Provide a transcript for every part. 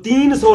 300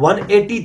180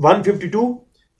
152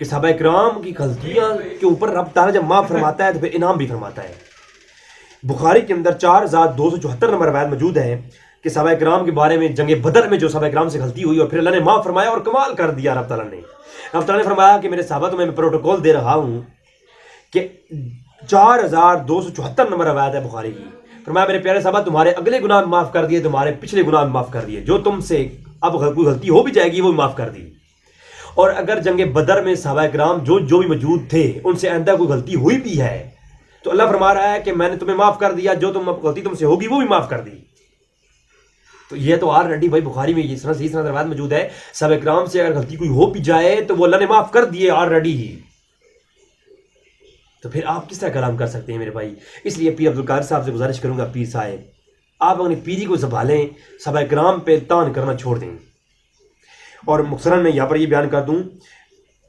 کہ صحابہ کرام کی غلطیاں کے اوپر رب تعالیٰ جب معاف فرماتا ہے تو پھر انعام بھی فرماتا ہے. بخاری کے اندر 4274 نمبر روایت موجود ہے کہ صحابہ کرام کے بارے میں جنگ بدر میں جو صحابہ کرام سے غلطی ہوئی اور پھر اللہ نے معاف فرمایا اور کمال کر دیا. رب تعالیٰ نے فرمایا کہ میرے صحابہ تمہیں میں پروٹوکول دے رہا ہوں کہ 4274 نمبر روایت ہے بخاری کی. فرمایا میرے پیارے صحابہ تمہارے اگلے گناہ معاف کر دیے, تمہارے پچھلے گناہ معاف کر دیے, جو تم سے اب کوئی غلطی ہو بھی جائے گی وہ بھی معاف کر دی. اور اگر جنگ بدر میں صحابہ کرام جو بھی موجود تھے ان سے آئندہ کوئی غلطی ہوئی بھی ہے تو اللہ فرما رہا ہے کہ میں نے تمہیں معاف کر دیا, جو غلطی تم سے ہوگی وہ بھی معاف کر دی. تو یہ تو آلریڈی بھائی بخاری میں یہ صحیح سند روایت موجود ہے. صحابہ کرام سے اگر غلطی کوئی ہو بھی جائے تو وہ اللہ نے معاف کر دیے آلریڈی ہی. تو پھر آپ کس طرح کلام کر سکتے ہیں میرے بھائی؟ اس لیے پیر عبدالقادر صاحب سے گزارش کروں گا, پیر صاحب آپ اپنی پیری کو سنبھالیں, صحابہ کرام پہ تان کرنا چھوڑ دیں. اور مختصراً میں یہاں پر یہ بیان کر دوں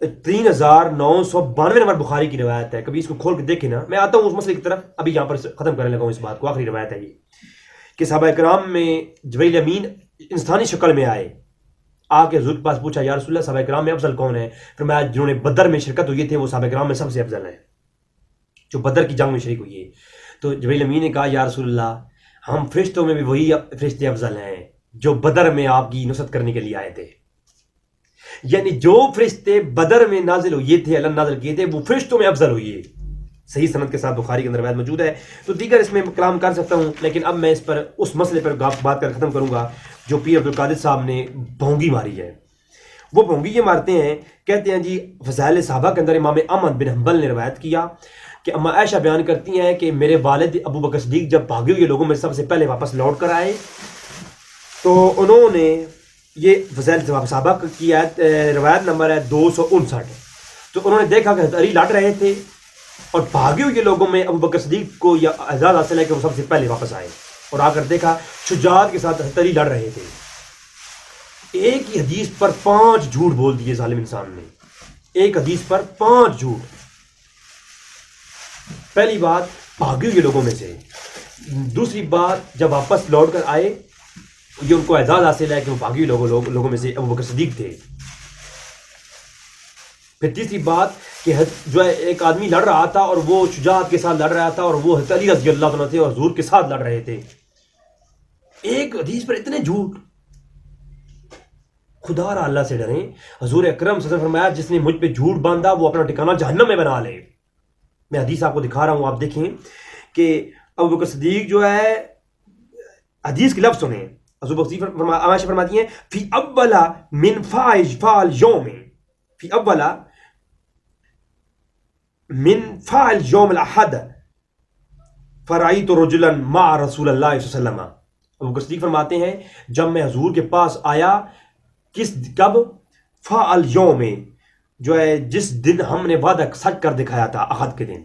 3992 نمبر بخاری کی روایت ہے. کبھی اس کو کھول کے دیکھیں نا. میں آتا ہوں اس مسئلے کی طرف, ابھی یہاں پر ختم کرنے لگا ہوں اس بات کو. آخری روایت ہے یہ کہ صحابہ کرام میں جبریل امین انسانی شکل میں آئے, آ کے حضور کے پاس پوچھا یا رسول اللہ صحابہ کرام میں افضل کون ہے؟ فرمایا جنہوں نے بدر میں شرکت ہوئی تھے وہ صحابہ کرام میں سب سے افضل ہیں, جو بدر کی جنگ میں شریک ہوئی ہے. تو جبریل امین نے کہا یا رسول اللہ ہم فرشتوں میں بھی وہی فرشتے افضل ہیں جو بدر میں آپ کی نصرت کرنے کے لیے آئے تھے. یعنی جو فرشتے بدر میں نازل ہوئے تھے, اللہ نازل کیے تھے, وہ فرشتوں میں افضل ہوئی ہے. صحیح سند کے ساتھ بخاری کے اندر روایت موجود ہے. تو دیگر اس میں کلام کر سکتا ہوں, لیکن اب میں اس پر اس مسئلے پر بات کر ختم کروں گا جو پیر عبدالقادر صاحب نے بھونگی ماری ہے. وہ بھونگی یہ مارتے ہیں, کہتے ہیں جی فضائل صحابہ کے اندر امام احمد بن حنبل نے روایت کیا کہ اما عائشہ بیان کرتی ہیں کہ میرے والد ابو بکر صدیق جب بھاگے ہوئے لوگوں میں سب سے پہلے واپس لوٹ کر آئے تو انہوں نے یہ فضائل صحابہ کی روایت نمبر ہے 259. تو انہوں نے دیکھا کہ حضرت علی لڑ رہے تھے اور بھاگے ہوئے لوگوں میں ابو بکر صدیق کو یہ اعزاز حاصل ہے کہ وہ سب سے پہلے واپس آئے, اور آ کر دیکھا شجاعت کے ساتھ حضرت علی لڑ رہے تھے. ایک ہی حدیث پر 5 جھوٹ بول دیے ظالم انسان نے, ایک حدیث پر 5 جھوٹ. پہلی بات بھاگے ہوئے لوگوں میں سے, دوسری بات جب واپس لوٹ کر آئے یہ ان کو اعزاز حاصل ہے کہ وہ بھاگی لوگوں میں سے ابو بکر صدیق تھے. پھر تیسری بات کہ جو ہے ایک آدمی لڑ رہا تھا اور وہ شجاعت کے ساتھ لڑ رہا تھا اور وہ حضرت علی رضی اللہ عنہ تھے اور حضور کے ساتھ لڑ رہے تھے. ایک حدیث پر اتنے جھوٹ. خدا را اللہ سے ڈریں. حضور اکرم صلی اللہ علیہ وسلم فرمایا جس نے مجھ پہ جھوٹ باندھا وہ اپنا ٹھکانہ جہنم میں بنا لے. میں حدیث آپ کو دکھا رہا ہوں, آپ دیکھیں کہ ابو بکر صدیق جو ہے, حدیث کے لفظ سنیں, عائشہ فرماتی ہیں فی اولا من فعل یوم, فی اولا من فعل یوم الاحد فرأیت رجلا مع رسول اللہ صلی اللہ علیہ وسلم. ابو بکر صدیق فرماتے ہیں جب میں حضور کے پاس آیا, کب؟ فعل یوم, جو ہے جس دن ہم نے وعدہ سچ کر دکھایا تھا, احد کے دن.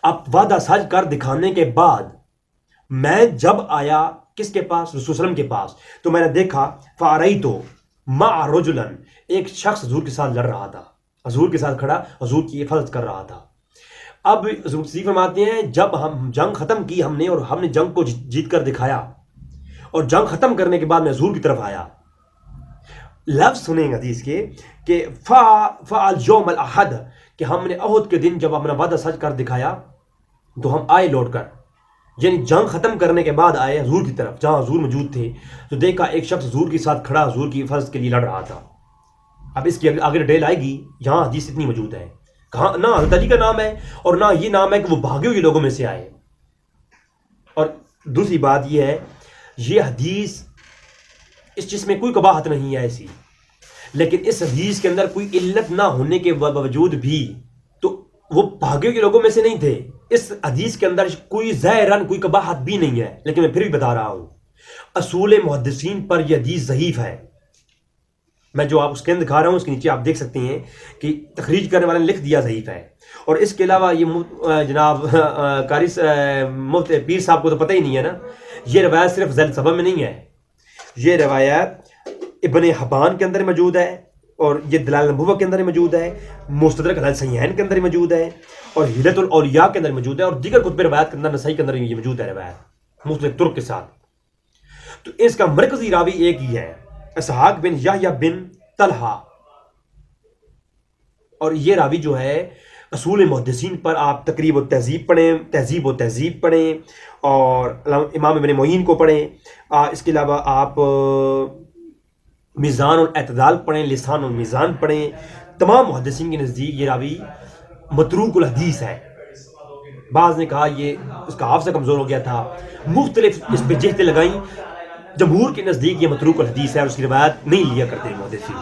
اب وعدہ سچ کر دکھانے کے بعد میں جب آیا کس کے پاس؟ رسول وسلم کے پاس, تو میں نے دیکھا فارئی تو مع رجلا, ایک شخص حضور کے ساتھ لڑ رہا تھا, حضور کے ساتھ کھڑا حضور کی حفاظت کر رہا تھا. اب حضور صدیق فرماتے ہیں جب ہم جنگ ختم کی ہم نے اور ہم نے جنگ کو جیت کر دکھایا اور جنگ ختم کرنے کے بعد میں حضور کی طرف آیا. لفظ سنیں حدیث کے کہ فعل یوم الاحد, کہ ہم نے احد کے دن جب اپنا وعدہ سچ کر دکھایا تو ہم آئے لوٹ کر, یعنی جنگ ختم کرنے کے بعد آئے حضور کی طرف جہاں حضور موجود تھے, تو دیکھا ایک شخص حضور کے ساتھ کھڑا حضور کی حفاظت کے لیے لڑ رہا تھا. اب اس کی آگے ڈیل آئے گی, یہاں حدیث اتنی موجود ہے, کہاں نہ حضرت علی کا نام ہے اور نہ یہ نام ہے کہ وہ بھاگے ہوئے لوگوں میں سے آئے. اور دوسری بات یہ ہے یہ حدیث اس جس میں کوئی قباحت نہیں ہے ایسی, لیکن اس حدیث کے اندر کوئی علت نہ ہونے کے باوجود بھی تو وہ بھاگے ہوئے لوگوں میں سے نہیں تھے. اس حدیث کے اندر کوئی ظاہراً کوئی قباحت بھی نہیں ہے, لیکن میں پھر بھی بتا رہا ہوں اصول محدثین پر یہ حدیث ضعیف ہے. میں جو آپ اسکین دکھا رہا ہوں اس کے نیچے آپ دیکھ سکتے ہیں کہ تخریج کرنے والے نے لکھ دیا ضعیف ہے. اور اس کے علاوہ یہ جناب قاری مفتی پیر صاحب کو تو پتہ ہی نہیں ہے نا, یہ روایت صرف ذیل سبب میں نہیں ہے, یہ روایت ابن حبان کے اندر موجود ہے اور یہ دلائل النبوہ کے اندر موجود ہے, مستدرک علی الصحیحین کے اندر موجود ہے اور ہدایت الاولیاء کے اندر موجود ہے اور دیگر کتب روایت کے اندر نسائی کے اندر یہ موجود ہے روایت مختلف طرق کے ساتھ. تو اس کا مرکزی راوی ایک ہی ہے, اسحاق بن یحییٰ بن طلحہ. اور یہ راوی جو ہے اصول محدثین پر آپ تقریب و تہذیب پڑھیں اور امام ابن معین کو پڑھیں. اس کے علاوہ آپ میزان الاعتدال پڑھیں, لسان المیزان پڑھیں. تمام محدثین کے نزدیک یہ راوی متروک الحدیث ہے. بعض نے کہا یہ اس کا حافظہ کمزور ہو گیا تھا, مختلف اس پہ جہتیں لگائیں. جمہور کے نزدیک یہ متروک الحدیث ہے اور اس کی روایت نہیں لیا کرتے محدثین.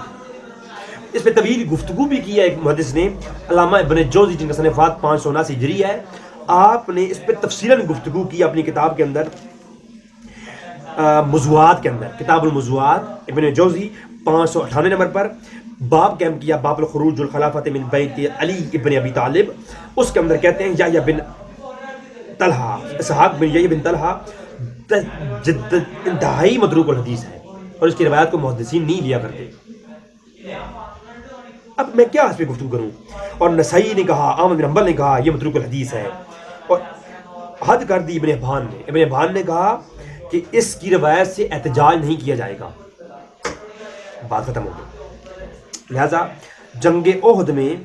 اس پہ طویل گفتگو بھی کی ہے ایک محدث نے, علامہ ابن جوزی, جن کا سنہ وفات 579 ہجری ہے. آپ نے اس پہ تفصیلاً گفتگو کی اپنی کتاب کے اندر, موضوعات کے اندر, کتاب الموضوعات ابن جوزی 598 نمبر پر باب قائم کیا, باب الخروج الخلافت من بیت علی ابن ابی طالب. اس کے اندر کہتے ہیں یحییٰ بن طلحہ, اسحاق بن یحییٰ بن طلحہ انتہائی متروک الحدیث ہے اور اس کی روایت کو محدثین نہیں لیا کرتے. اب میں کیا اس پہ گفتگو کروں؟ اور نسائی نے کہا, احمد بن حنبل نے کہا یہ متروک الحدیث ہے, اور حد کر دی ابن حبان نے. ابن حبان نے کہا کہ اس کی روایت سے احتجاج نہیں کیا جائے گا. بات ختم ہو گئی. لہذا جنگ احد میں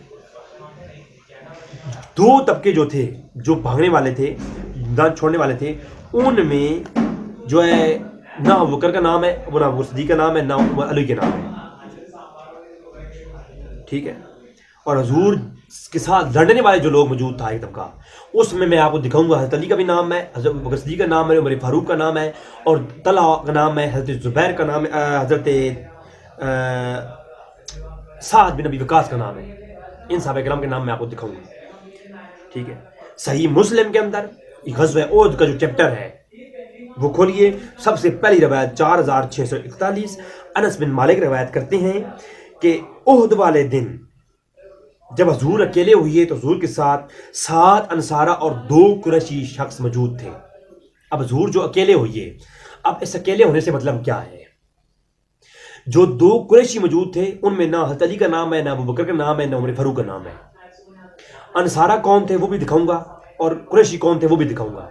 دو طبقے جو تھے, جو بھاگنے والے تھے, دان چھوڑنے والے تھے, ان میں جو ہے نہ ابو بکر کا نام ہے, نہ ابو صدیق کا نام ہے, نہ علی کے نام ہے. ٹھیک ہے. اور حضور کے ساتھ لڑنے والے جو لوگ موجود تھا ایک طبقہ, اس میں آپ کو دکھاؤں گا حضرت علی کا بھی نام ہے, حضرت ابو بکر صدیق کا نام ہے, عمر فاروق کا نام ہے, اور طلحہ کا نام ہے, حضرت زبیر کا نام ہے, حضرت سعد بن ابی وقاص کا نام ہے. ان صحابہ کرام کے نام میں آپ کو دکھاؤں گا. ٹھیک ہے. صحیح مسلم کے اندر غزوہ احد کا جو چیپٹر ہے وہ کھولیے. سب سے پہلی روایت 4641, انس بن مالک روایت کرتے ہیں کہ احد والے دن جب حضور اکیلے ہوئے تو حضور کے ساتھ 7 انصارہ اور 2 قریشی شخص موجود تھے. اب حضور جو اکیلے ہوئے, اب اس اکیلے ہونے سے مطلب کیا ہے؟ جو 2 قریشی موجود تھے ان میں نہ حضرت علی کا نام ہے, نہ ابو بکر کا نام ہے, نہ عمر فاروق کا نام ہے. انصارہ کون تھے وہ بھی دکھاؤں گا, اور قریشی کون تھے وہ بھی دکھاؤں گا.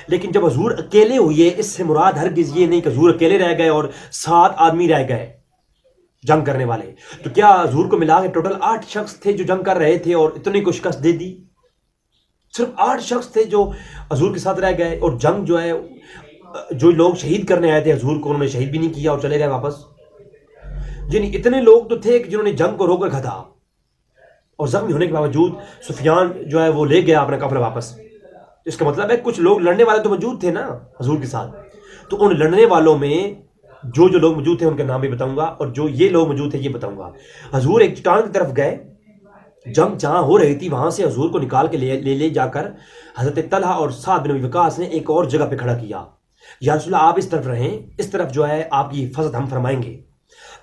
لیکن جب حضور اکیلے ہوئے, اس سے مراد ہرگز یہ نہیں کہ حضور اکیلے رہ گئے اور 7 آدمی رہ گئے جنگ کرنے والے. تو کیا حضور کو ملا کے ٹوٹل 8 شخص تھے جو جنگ کر رہے تھے اور اتنی کو شکست دے دی؟ صرف 8 شخص تھے جو حضور کے ساتھ رہ گئے, اور جنگ جو ہے جو لوگ شہید کرنے آئے تھے حضور کو, انہوں نے شہید بھی نہیں کیا اور چلے گئے واپس. یعنی اتنے لوگ تو تھے کہ جنہوں نے جنگ کو روک رکھا تھا, اور زخمی ہونے کے باوجود سفیان جو ہے وہ لے گیا اپنا قافلہ واپس. اس کا مطلب ہے کچھ لوگ لڑنے والے تو موجود تھے نا حضور کے ساتھ, تو ان لڑنے والوں میں جو لوگ موجود تھے ان کے نام بھی بتاؤں گا, اور جو یہ لوگ موجود تھے یہ بتاؤں گا. حضور ایک چٹان کی طرف گئے, جنگ جہاں ہو رہی تھی وہاں سے حضور کو نکال کے لے جا کر حضرت طلحہ اور سعد بن ابی وقاص نے ایک اور جگہ پہ کھڑا کیا. یا رسول اللہ آپ اس طرف رہیں, اس طرف جو ہے آپ کی حفاظت ہم فرمائیں گے.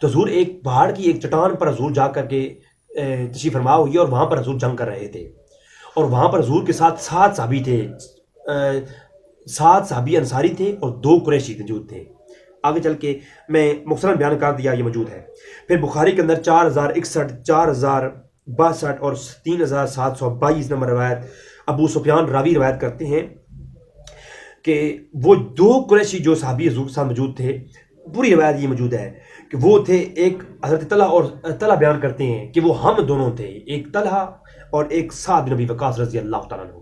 تو حضور ایک پہاڑ کی ایک چٹان پر حضور جا کر کے تشریف فرما ہوئی, اور وہاں پر حضور جنگ کر رہے تھے, اور وہاں پر حضور کے ساتھ 7 صحابی تھے, 7 صحابی انصاری تھے اور 2 قریشی موجود تھے. آگے چل کے میں مختصراً بیان کر دیا, یہ موجود ہے. پھر بخاری کے اندر 4061, 4062 اور 3722 نمبر روایت ابو سفیان راوی روایت کرتے ہیں کہ وہ 2 قریشی جو صحابی حضور کے ساتھ موجود تھے, پوری روایت یہ موجود ہے کہ وہ تھے ایک حضرت طلحہ, اور طلحہ بیان کرتے ہیں کہ وہ ہم دونوں تھے, ایک طلحہ اور ایک سعد بن ابی وقاص رضی اللہ تعالیٰ عنہ.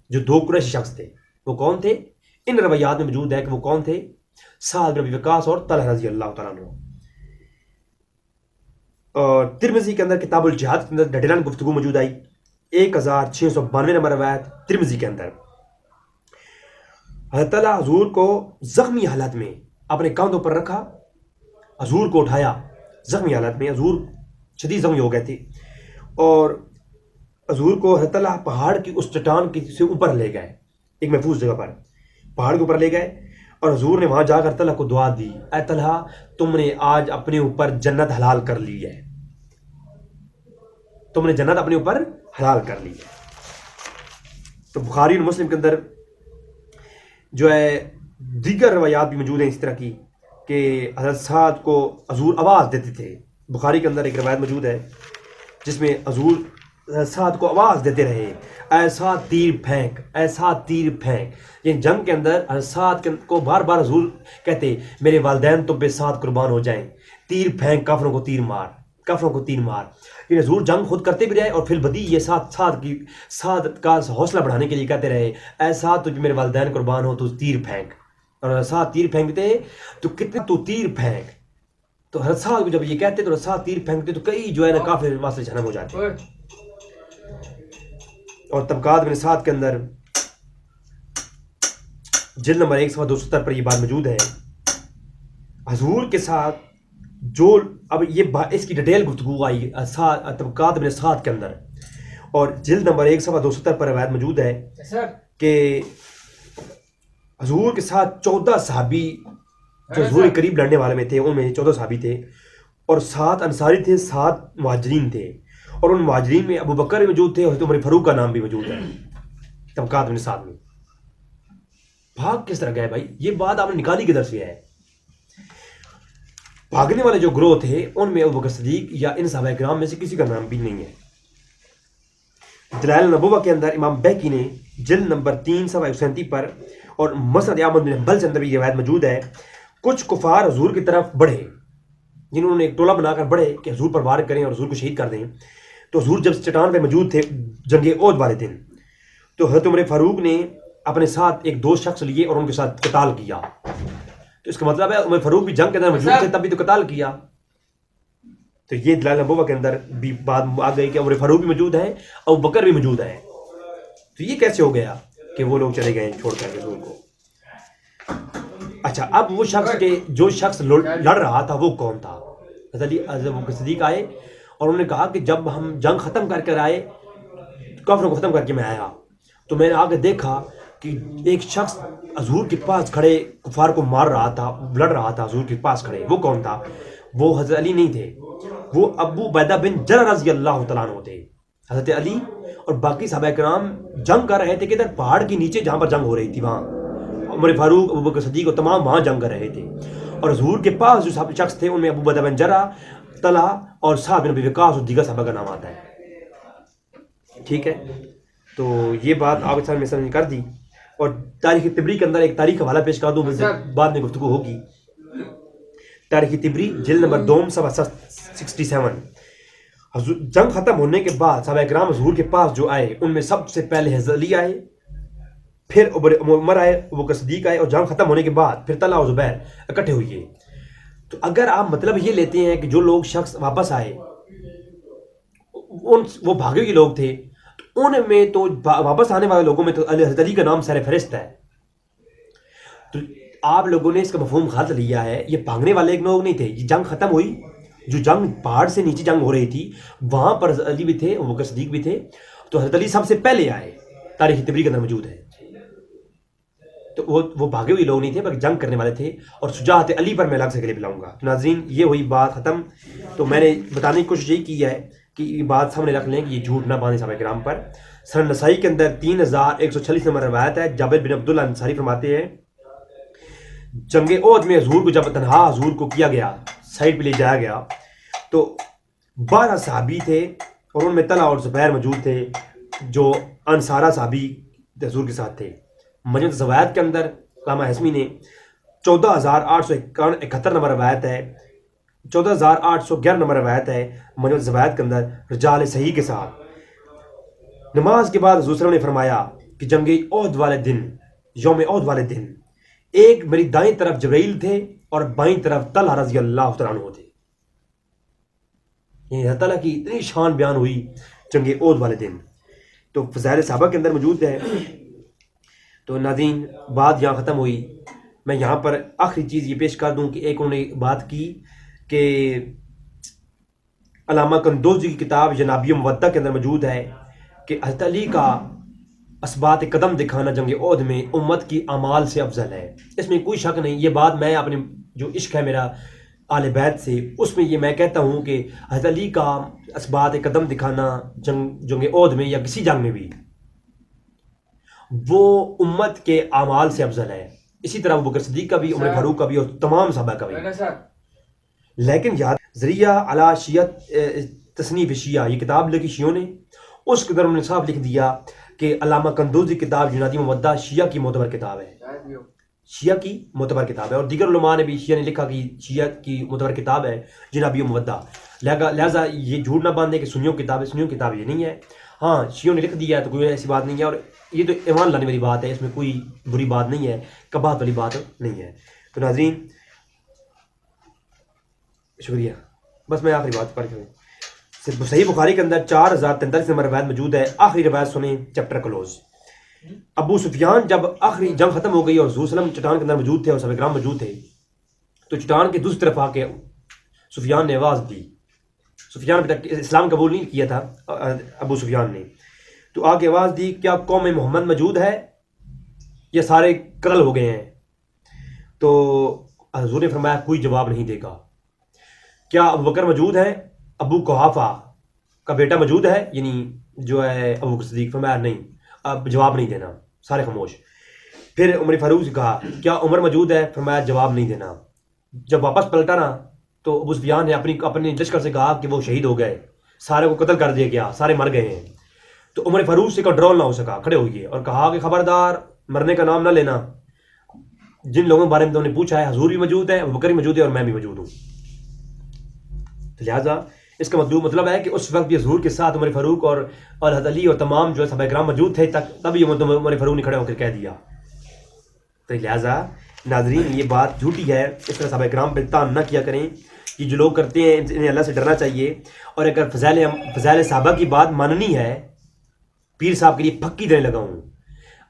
جو 2 قریشی شخص تھے وہ کون تھے؟ ان روایات میں موجود ہے کہ وہ کون تھے, سعد بن ابی وقاص اور طلحہ رضی اللہ تعالیٰ عنہ. اور ترمذی کے اندر کتاب الجہاد کے اندر ڈیٹیلن گفتگو موجود آئی, 1692 نمبر روایت ترمذی کے اندر. حضرت طلحہ حضور کو زخمی حالت میں اپنے کاندھوں پر رکھا, حضور کو اٹھایا زخمی حالت میں, حضور شدید زخمی ہو گئے تھے, اور حضور کو حضرت طلحہ پہاڑ کی اس چٹان کی سے اوپر لے گئے, ایک محفوظ جگہ پر پہاڑ کے اوپر لے گئے, اور حضور نے وہاں جا کر طلحہ کو دعا دی, اے طلحہ تم نے آج اپنے اوپر جنت حلال کر لی ہے, تم نے جنت اپنے اوپر حلال کر لی ہے. تو بخاری اور مسلم کے اندر جو ہے دیگر روایات بھی موجود ہیں اس طرح کی کہ حضرت سعد کو حضور آواز دیتے تھے. بخاری کے اندر ایک روایت موجود ہے جس میں حضور سعد کو آواز دیتے رہے, اے سعد تیر پھینک, اے سعد تیر پھینک. یہ جنگ کے اندر حضرت سعد کو بار بار حضور کہتے میرے والدین تم پہ سعد قربان ہو جائیں, تیر پھینک, کافروں کو تیر مار, کافروں کو 3 مار. یہ حضور جنگ خود کرتے بھی رہے اور پھر بدی یہ سعد کا حوصلہ بڑھانے کے لیے کہتے رہے اے سعد تجھ میرے والدین قربان ہو تو تیر پھینک. اور سعد تیر پھینکتے تو کتنے تو تیر پھینک. تو حضرت سعد کو جب یہ کہتے تو سعد تیر پھینکتے تو کئی جو ہے نا کافر وہاں سے جہنم ہو جاتے. اور طبقات بن سعد کے اندر جلد نمبر 170 پر یہ بات موجود ہے. حضور کے ساتھ جو اب یہ اس کی ڈیٹیل گفتگو آئی طبقات بن سعد کے اندر اور جلد نمبر 170 پر روایت موجود ہے کہ حضور کے ساتھ 14 صحابی جو حضور کے قریب لڑنے والے میں تھے ان میں 14 صحابی تھے اور 7 انصاری تھے 7 مہاجرین تھے اور ان مہاجرین میں ابو بکر موجود تھے اور عمر فاروق کا نام بھی موجود ہے طبقات بن سعد میں. بھاگ کس طرح گئے بھائی؟ یہ بات آپ نے نکالی کدھر سے ہے؟ بھاگنے والے جو گروہ تھے ان میں ابو بکر صدیق یا ان صحابہ کرام میں سے کسی کا نام بھی نہیں ہے. دلائل النبوہ کے اندر امام بیہقی نے جلد نمبر 337 پر اور مسند احمد بن حنبل سے اندر بھی یہ روایت موجود ہے کچھ کفار حضور کی طرف بڑھے جنہوں نے ایک ٹولہ بنا کر بڑھے کہ حضور پر وار کریں اور حضور کو شہید کر دیں. تو حضور جب چٹان پہ موجود تھے جنگ احد والے دن تو حضرت عمر فاروق نے اپنے ساتھ ایک 2 شخص لیے اور ان کے ساتھ قتال کیا. تو اس کا مطلب ہے عمر فاروق بھی جنگ کے اندر موجود تھے تب بھی تو قتال کیا. تو یہ دلائل نبوہ کے اندر بھی بات آ گئی کہ عمر فاروق بھی موجود ہے ابو بکر بھی موجود ہے. تو یہ کیسے ہو گیا کہ وہ لوگ چلے گئے چھوڑ کر حضور کو؟ اچھا اب وہ شخص کے جو شخص لڑ رہا تھا وہ کون تھا؟ حضرت صدیق آئے اور انہوں نے کہا کہ جب ہم جنگ ختم کر کر آئے کافروں کو ختم کر کے میں آیا تو میں نے آگے دیکھا کہ ایک شخص حضور کے پاس کھڑے کفار کو مار رہا تھا لڑ رہا تھا حضور کے پاس کھڑے. وہ کون تھا؟ وہ حضرت علی نہیں تھے, وہ ابو عبیدہ بن جرح رضی اللہ تعالیٰ عنہ تھے. حضرت علی اور باقی صحابہ کرام جنگ کر رہے تھے کہ ادھر پہاڑ کے نیچے جہاں پر جنگ ہو رہی تھی وہاں عمر فاروق ابو بکر صدیق اور تمام وہاں جنگ کر رہے تھے. اور حضور کے پاس جو شخص تھے ان میں ابو عبیدہ بن جرح, طلحہ اور سعد بن ابی وقاص اور دیگر صحابہ کا نام آتا ہے. ٹھیک ہے, تو یہ بات آپ کے سامنے مثلا کر دی. اور تاریخ طبری کے اندر ایک تاریخ کا حوالہ پیش کر دوں, بعد میں گفتگو ہوگی. تاریخ طبری جلد نمبر 2 صفحہ 67. جنگ ختم ہونے کے بعد صحابہ کرام حضور کے پاس جو آئے ان میں سب سے پہلے حضرت علی آئے, پھر عمر آئے, ابو بکر صدیق آئے, اور جنگ ختم ہونے کے بعد پھر طلحہ اور زبیر اکٹھے ہوئے. تو اگر آپ مطلب یہ لیتے ہیں کہ جو لوگ شخص واپس آئے وہ بھاگے ہوئے لوگ تھے, تو ان میں تو واپس آنے والے لوگوں میں تو حضرت علی کا نام سر فہرست ہے. تو آپ لوگوں نے اس کا مفہوم غلط لیا ہے. یہ بھاگنے والے ایک لوگ نہیں تھے, یہ جنگ ختم ہوئی, جو جنگ پہاڑ سے نیچے جنگ ہو رہی تھی وہاں پر حضرت علی بھی تھے, ابو بکر صدیق بھی تھے. تو حضرت علی سب سے پہلے آئے, تاریخ طبری کے اندر موجود ہے. تو وہ بھاگے ہوئے لوگ نہیں تھے بلکہ جنگ کرنے والے تھے. اور شجاعت علی پر میں الگ سے کلپ لاؤں گا. ناظرین یہ ہوئی بات ختم. تو میں نے بتانے کی کوشش یہی کی ہے کہ یہ بات سامنے رکھ لیں کہ یہ جھوٹ نہ باندھیں صحابہ کرام پر. سنن نسائی کے اندر 3146 نمبر روایت ہے. جابر بن عبداللہ انصاری فرماتے ہیں جنگ احد میں حضور کو جب تنہا حضور کو کیا گیا, سائڈ پہ لے جایا گیا, تو 12 صحابی تھے اور ان میں طلحہ اور زبیر موجود تھے جو انصارہ صحابی حضور کے ساتھ تھے. مجموعۃ الزوائد کے اندر علامہ حسمی نے 14871 نمبر روایت ہے, 14811 نمبر روایت ہے مجموعۃ الزوائد کے اندر رجال صحیح کے ساتھ. نماز کے بعد حضور صلی اللہ علیہ وسلم نے فرمایا کہ جنگ احد والے دن, یوم احد والے دن, ایک میری دائیں طرف جبرائیل تھے اور بائیں طرف طلحہ رضی اللہ تعالیٰ عنہ تھے. یعنی اللہ تعالیٰ کی اتنی شان بیان ہوئی جنگ احد والے دن. تو فضائل صحابہ کے اندر موجود ہے. تو ناظرین بات یہاں ختم ہوئی. میں یہاں پر آخری چیز یہ پیش کر دوں کہ ایک انہوں نے بات کی کہ علامہ قندوزی کی کتاب جنابیہ مودہ کے اندر موجود ہے کہ حضرت علی کا اثبات قدم دکھانا جنگ احد میں امت کی اعمال سے افضل ہے. اس میں کوئی شک نہیں. یہ بات میں اپنے جو عشق ہے میرا آل بیت سے, اس میں یہ میں کہتا ہوں کہ حضرت علی کا اثبات قدم دکھانا جنگ احد میں یا کسی جنگ میں بھی وہ امت کے اعمال سے افضل ہے. اسی طرح ابو بکر صدیق کا بھی, عمر فاروق کا بھی اور تمام صحابہ کا بھی. لیکن یاد ذریعہ علی شیعت تصنیف شیعہ, یہ کتاب لکھی شیعوں نے, اس کے اندر انہوں نے صاف لکھ دیا کہ علامہ قندوزی کتاب جنابیہ مودہ شیعہ کی معتبر کتاب ہے. شیعہ کی معتبر کتاب ہے، اور دیگر علماء نے بھی شیعہ نے لکھا کہ شیعہ کی معتبر کتاب ہے جنابی مودہ، لہذا یہ جھوٹ نہ باندھے کہ سنیوں کی کتاب ہے، سنیوں کی کتاب یہ نہیں ہے۔ ہاں شیعوں نے لکھ دیا ہے تو کوئی ایسی بات نہیں ہے، اور یہ تو ایمان لانے والی بات ہے، اس میں کوئی بری بات نہیں ہے، کباہت والی بات نہیں ہے۔ تو ناظرین شکریہ، بس میں آخری بات پر صحیح بخاری کے اندر 4043 نمبر روایت موجود ہے۔ آخری روایت سنیں، چیپٹر کلوز۔ ابو سفیان جب آخری جنگ ختم ہو گئی اور حضور صلی اللہ علیہ وسلم چٹان کے اندر موجود تھے اور صحابہ کرام موجود تھے، تو چٹان کے دوسری طرف آ کے سفیان نے آواز دی۔ سفیان ابھی تک اسلام قبول نہیں کیا تھا ابو سفیان نے، تو آ کے آواز دی، کیا قوم محمد موجود ہے یا سارے قتل ہو گئے ہیں؟ تو حضور نے فرمایا کوئی جواب نہیں دے گا۔ کیا ابو بکر موجود ہے؟ ابو قحافہ کا بیٹا موجود ہے، یعنی جو ہے ابو بکر صدیق؟ فرمایا نہیں، اب جواب نہیں دینا، سارے خاموش۔ پھر عمر فاروق سے کہا کیا عمر موجود ہے؟ فرمایا جواب نہیں دینا۔ جب واپس پلٹا نا تو ابو سفیان نے اپنے لشکر سے کہا کہ وہ شہید ہو گئے، سارے کو قتل کر دیا گیا، سارے مر گئے ہیں۔ تو عمر فاروق سے کنٹرول نہ ہو سکا، کھڑے ہوئے اور کہا کہ خبردار مرنے کا نام نہ لینا، جن لوگوں کے بارے میں تو نے پوچھا ہے حضور بھی موجود ہے، ابو بکر بھی موجود ہے، اور میں بھی موجود ہوں۔ لہٰذا اس کا مطلب ہے کہ اس وقت بھی حضور کے ساتھ عمر فاروق اور حضرت علی اور تمام جو صحابہ کرام موجود تھے، تبھی عمر فاروق نے کھڑے ہو کر کہہ دیا۔ تو لہٰذا ناظرین یہ بات جھوٹی ہے، اس طرح صحابہ کرام پہ تان نہ کیا کریں، کہ جو لوگ کرتے ہیں انہیں اللہ سے ڈرنا چاہیے۔ اور اگر فضائل صحابہ کی بات ماننی ہے، پیر صاحب کے لیے پھکی دینے لگا ہوں،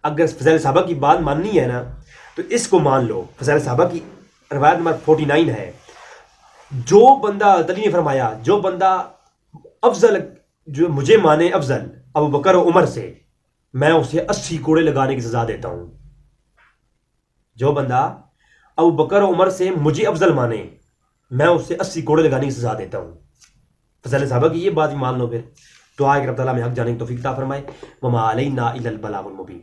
اگر فضائل صحابہ کی بات ماننی ہے نا تو اس کو مان لو۔ فضائل صحابہ کی روایت نمبر 49 ہے، جو بندہ علی نے فرمایا جو بندہ افضل جو مجھے مانے افضل ابو بکر و عمر سے، میں اسے 80 کوڑے لگانے کی سزا دیتا ہوں۔ جو بندہ ابو بکر و عمر سے مجھے افضل مانے، میں اسے 80 کوڑے لگانے کی سزا دیتا ہوں۔ فضائل صحابہ کی یہ بات بھی مان لو۔ پھر دعا ہے کہ رب تعالیٰ میں حق جانے کی توفیق عطا فرمائے۔ وما علینا الا البلاغ المبین۔